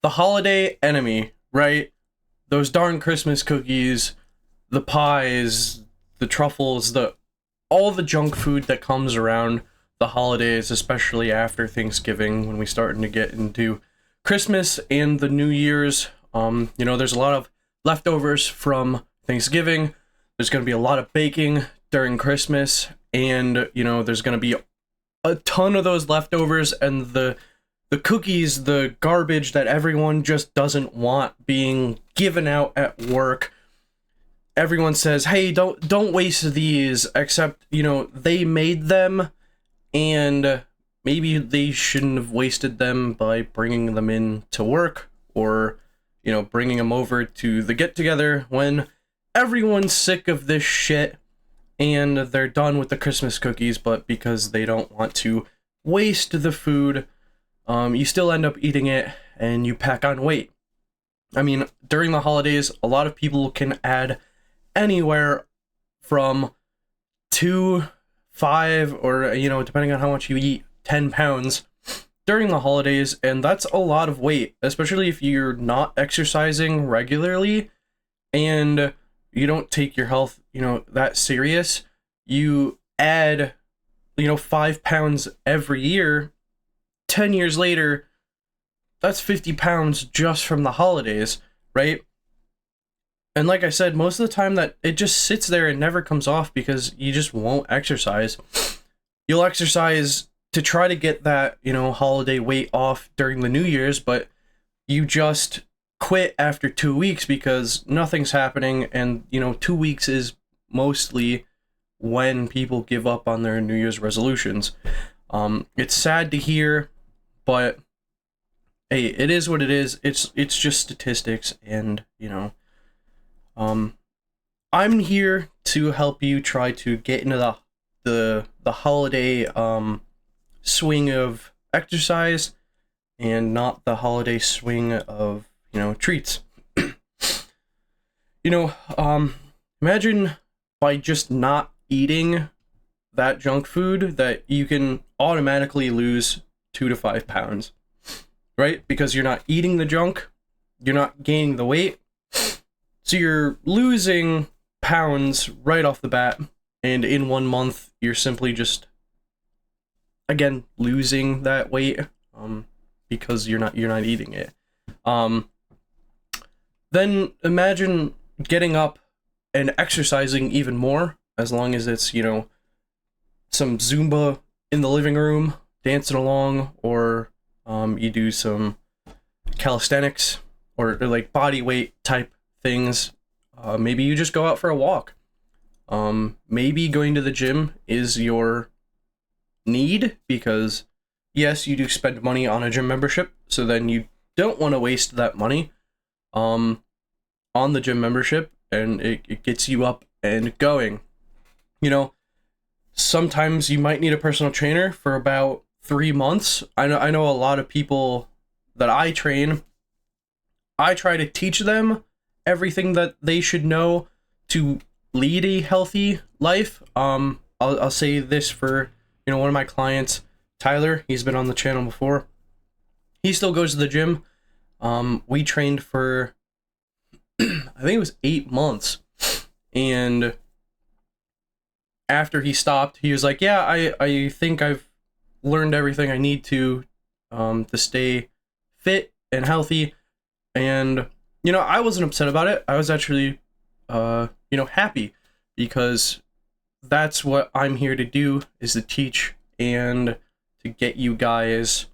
the holiday enemy, right? Those darn Christmas cookies, the pies, the truffles, the all the junk food that comes around the holidays, especially after Thanksgiving when we starting to get into Christmas and the New Year's. There's a lot of leftovers from Thanksgiving. There's going to be a lot of baking during Christmas, and there's going to be a ton of those leftovers and the cookies, the garbage that everyone just doesn't want being given out at work. Everyone says, "Hey, don't waste these," except, they made them, and maybe they shouldn't have wasted them by bringing them in to work, or, bringing them over to the get-together when everyone's sick of this shit and they're done with the Christmas cookies, but because they don't want to waste the food, you still end up eating it and you pack on weight. I mean, during the holidays, a lot of people can add anywhere from 2, 5, or, depending on how much you eat, 10 pounds during the holidays, and that's a lot of weight, especially if you're not exercising regularly and you don't take your health, that serious. You add, 5 pounds every year. 10 years later, that's 50 pounds just from the holidays, right? And like I said, most of the time that it just sits there and never comes off because you just won't exercise. You'll exercise to try to get that, holiday weight off during the New Year's, but you just quit after 2 weeks because nothing's happening, and 2 weeks is mostly when people give up on their New Year's resolutions. It's sad to hear, but hey, it is what it is. It's just statistics, and I'm here to help you try to get into the holiday swing of exercise and not the holiday swing of treats. Imagine by just not eating that junk food that you can automatically lose 2 to 5 pounds, right? Because you're not eating the junk, you're not gaining the weight, so you're losing pounds right off the bat, and in 1 month you're simply just again losing that weight because you're not eating it. Then imagine getting up and exercising even more, as long as it's, some Zumba in the living room, dancing along, or you do some calisthenics or like body weight type things. Maybe you just go out for a walk. Maybe going to the gym is your need because, yes, you do spend money on a gym membership, so then you don't want to waste that money on the gym membership, and it gets you up and going. Sometimes you might need a personal trainer for about 3 months. I know a lot of people that I train. I try to teach them everything that they should know to lead a healthy life. I'll say this for one of my clients, Tyler. He's been on the channel before. He still goes to the gym. We trained for I think it was 8 months, and after he stopped, he was like, "Yeah, I think I've learned everything I need to stay fit and healthy." And I wasn't upset about it. I was actually happy, because that's what I'm here to do, is to teach and to get you guys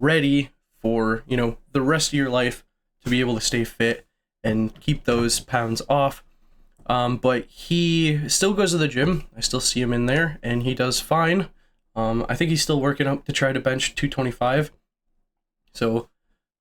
ready for the rest of your life to be able to stay fit and keep those pounds off. But he still goes to the gym. I still see him in there, and he does fine. I think he's still working up to try to bench 225. So,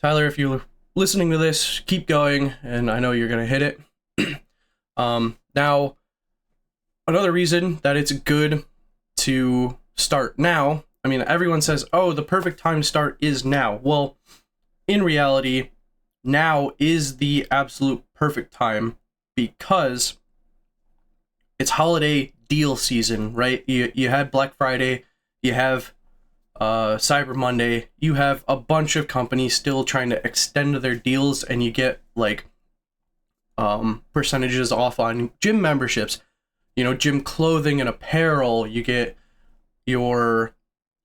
Tyler, if you're listening to this, keep going, and I know you're going to hit it. Now, another reason that it's good to start now, I mean, everyone says, oh, the perfect time to start is now. Well, in reality, now is the absolute perfect time, because it's holiday deal season, right? You had Black Friday, you have Cyber Monday, you have a bunch of companies still trying to extend their deals, and you get like percentages off on gym memberships, you know, gym clothing and apparel. You get your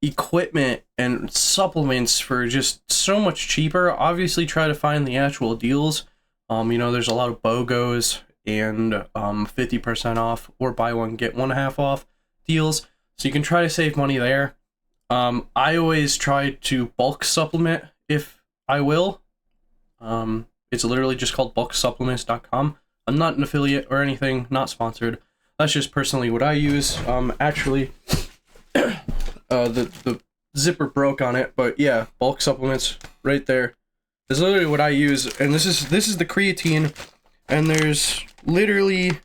equipment and supplements for just so much cheaper. Obviously try to find the actual deals. You know, there's a lot of BOGOs and 50% off or buy one get one half off deals, so you can try to save money there. I always try to bulk supplement if I will. It's literally just called bulksupplements.com. I'm not an affiliate or anything, not sponsored. That's just personally what I use. Actually, the zipper broke on it, but yeah, bulk supplements right there is literally what I use. And this is the creatine, and there's literally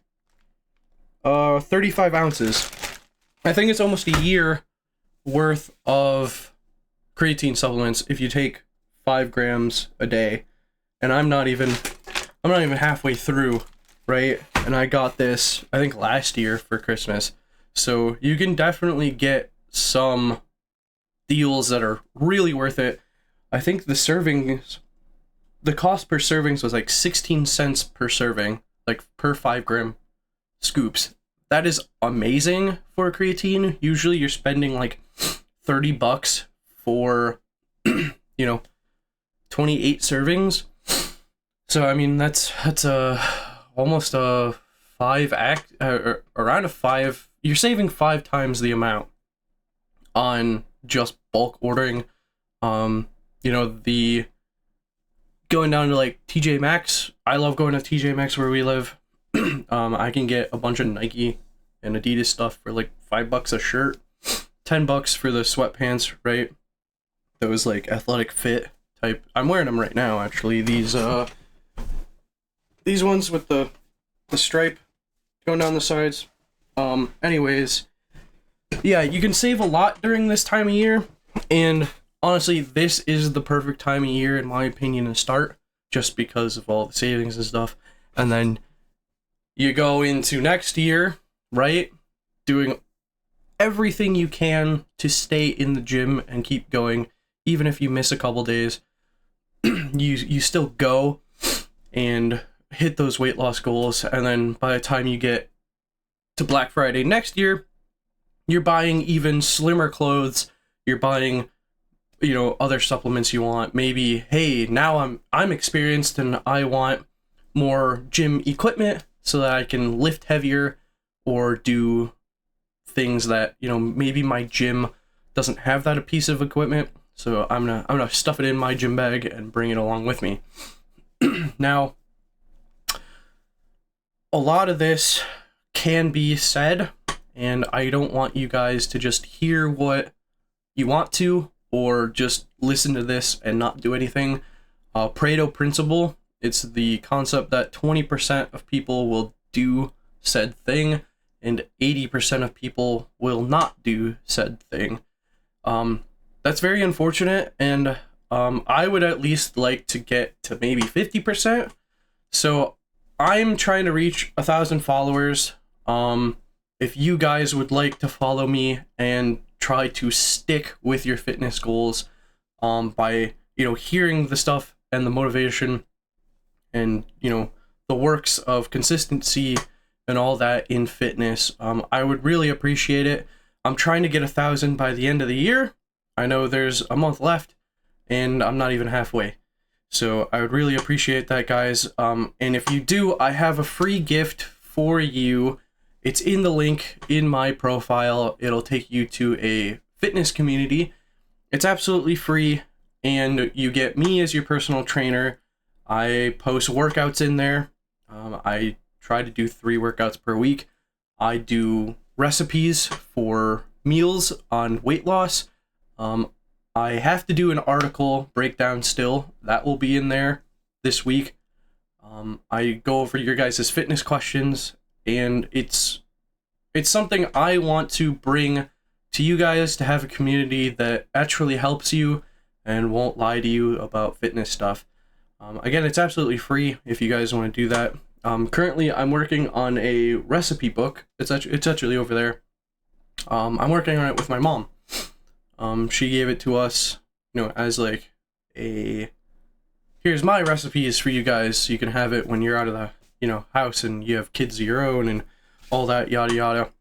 35 ounces. I think it's almost a year worth of creatine supplements if you take 5 grams a day. And I'm not even halfway through, right? And I got this, I think, last year for Christmas. So you can definitely get some deals that are really worth it. I think the servings, the cost per servings was like 16 cents per serving, like per 5 gram scoops. That is amazing for creatine. Usually you're spending like $30 for, you know, 28 servings. So I mean that's almost a 5x, around a 5. You're saving 5 times the amount on just bulk ordering. You know, the going down to like TJ Maxx. I love going to TJ Maxx where we live. I can get a bunch of Nike and Adidas stuff for like $5 a shirt, $10 for the sweatpants, right? Those like athletic fit type. I'm wearing them right now, actually. These ones with the stripe going down the sides. Anyways, yeah, you can save a lot during this time of year, and honestly, this is the perfect time of year, in my opinion, to start, just because of all the savings and stuff. And then you go into next year, right, doing everything you can to stay in the gym and keep going, even if you miss a couple days. You still go and hit those weight loss goals, and then by the time you get to Black Friday next year, you're buying even slimmer clothes. You're buying, you know, other supplements you want. Maybe, hey, now I'm experienced and I want more gym equipment so that I can lift heavier or do things that, you know, maybe my gym doesn't have that piece of equipment. So I'm gonna stuff it in my gym bag and bring it along with me. Now, a lot of this can be said, and I don't want you guys to just hear what you want to, or just listen to this and not do anything. Pareto principle, it's the concept that 20% of people will do said thing, and 80% of people will not do said thing. That's very unfortunate, and I would at least like to get to maybe 50%. So I'm trying to reach 1,000 followers. If you guys would like to follow me and try to stick with your fitness goals, by, you know, hearing the stuff and the motivation and, you know, the works of consistency and all that in fitness, I would really appreciate it. I'm trying to get 1,000 by the end of the year. I know there's a month left, and I'm not even halfway. So I would really appreciate that, guys. And if you do, I have a free gift for you. It's in the link in my profile. It'll take you to a fitness community. It's absolutely free, and you get me as your personal trainer. I post workouts in there. I try to do 3 workouts per week. I do recipes for meals on weight loss. I have to do an article breakdown still. That will be in there this week. I go over your guys' fitness questions, and it's something I want to bring to you guys, to have a community that actually helps you and won't lie to you about fitness stuff. Again, it's absolutely free if you guys want to do that. Currently, I'm working on a recipe book. It's actually over there. I'm working on it with my mom. She gave it to us, as like a, here's my recipes for you guys so you can have it when you're out of the, house and you have kids of your own and all that yada yada.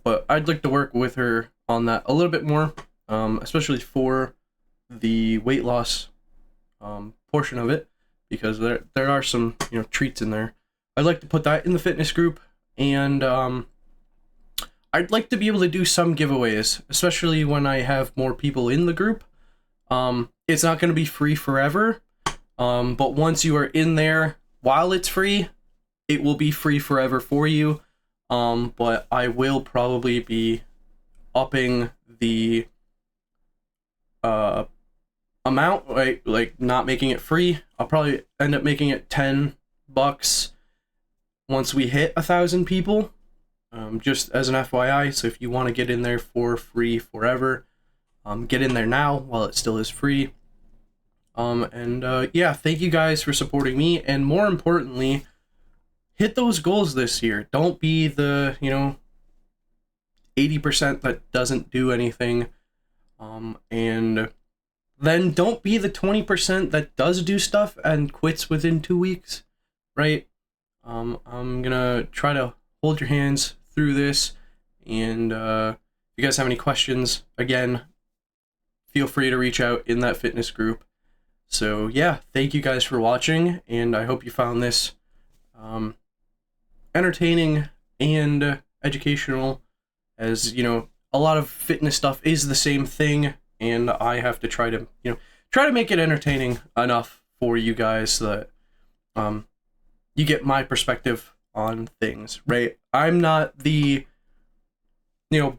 But I'd like to work with her on that a little bit more, especially for the weight loss portion of it, because there are some treats in there. I'd like to put that in the fitness group, and I'd like to be able to do some giveaways, especially when I have more people in the group. It's not going to be free forever, but once you are in there while it's free, it will be free forever for you. But I will probably be upping the amount, right? Like not making it free. I'll probably end up making it $10 once we hit 1,000 people. Just as an FYI, so if you want to get in there for free forever, get in there now while it still is free. Yeah, thank you guys for supporting me, and more importantly, hit those goals this year. Don't be the 80% that doesn't do anything, and then don't be the 20% that does do stuff and quits within 2 weeks, right? I'm gonna try to hold your hands through this, and if you guys have any questions, again, feel free to reach out in that fitness group. So yeah, thank you guys for watching, and I hope you found this entertaining and educational, as a lot of fitness stuff is the same thing, and I have to try to make it entertaining enough for you guys so that you get my perspective on things, right? I'm not the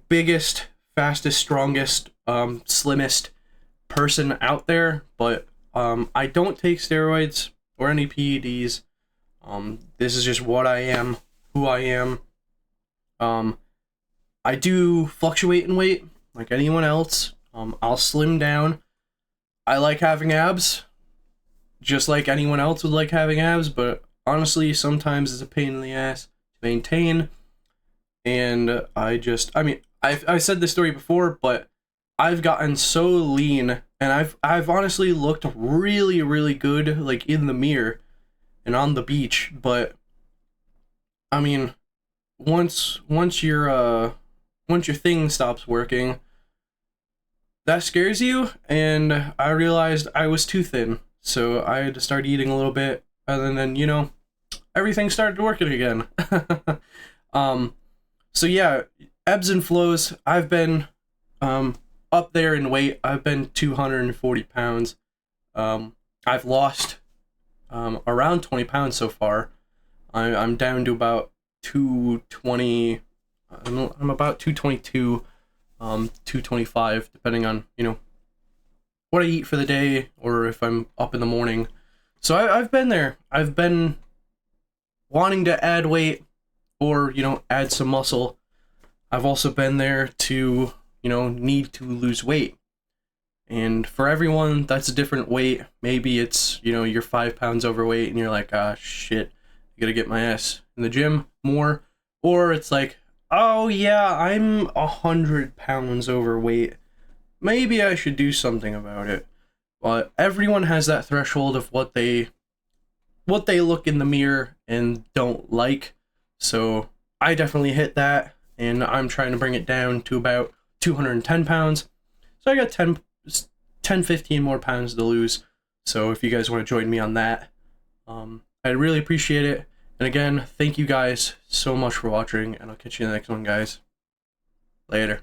biggest, fastest, strongest, slimmest person out there, but I don't take steroids or any PEDs. This is just what I am, who I am. I do fluctuate in weight like anyone else. I'll slim down. I like having abs, just like anyone else would like having abs, but honestly, sometimes it's a pain in the ass to maintain. And I've said this story before, but I've gotten so lean, and I've honestly looked really, really good, like in the mirror and on the beach. But I mean, once your thing stops working, that scares you. And I realized I was too thin, so I had to start eating a little bit, and then everything started working again. So yeah, ebbs and flows. I've been up there in weight. I've been 240 pounds. I've lost around 20 pounds so far. I'm down to about 220. I'm about 222, 225, depending on what I eat for the day, or if I'm up in the morning. So I've been there. I've been wanting to add weight, or add some muscle. I've also been there to need to lose weight. And for everyone, that's a different weight. Maybe it's you're 5 pounds overweight and you're like, ah shit, I gotta get my ass in the gym more. Or it's like, oh yeah, I'm 100 pounds overweight, maybe I should do something about it. But everyone has that threshold of what they look in the mirror and don't like. So I definitely hit that, and I'm trying to bring it down to about 210 pounds. So I got 10, 15 more pounds to lose. So if you guys want to join me on that, I'd really appreciate it. And again, thank you guys so much for watching, and I'll catch you in the next one, guys. Later.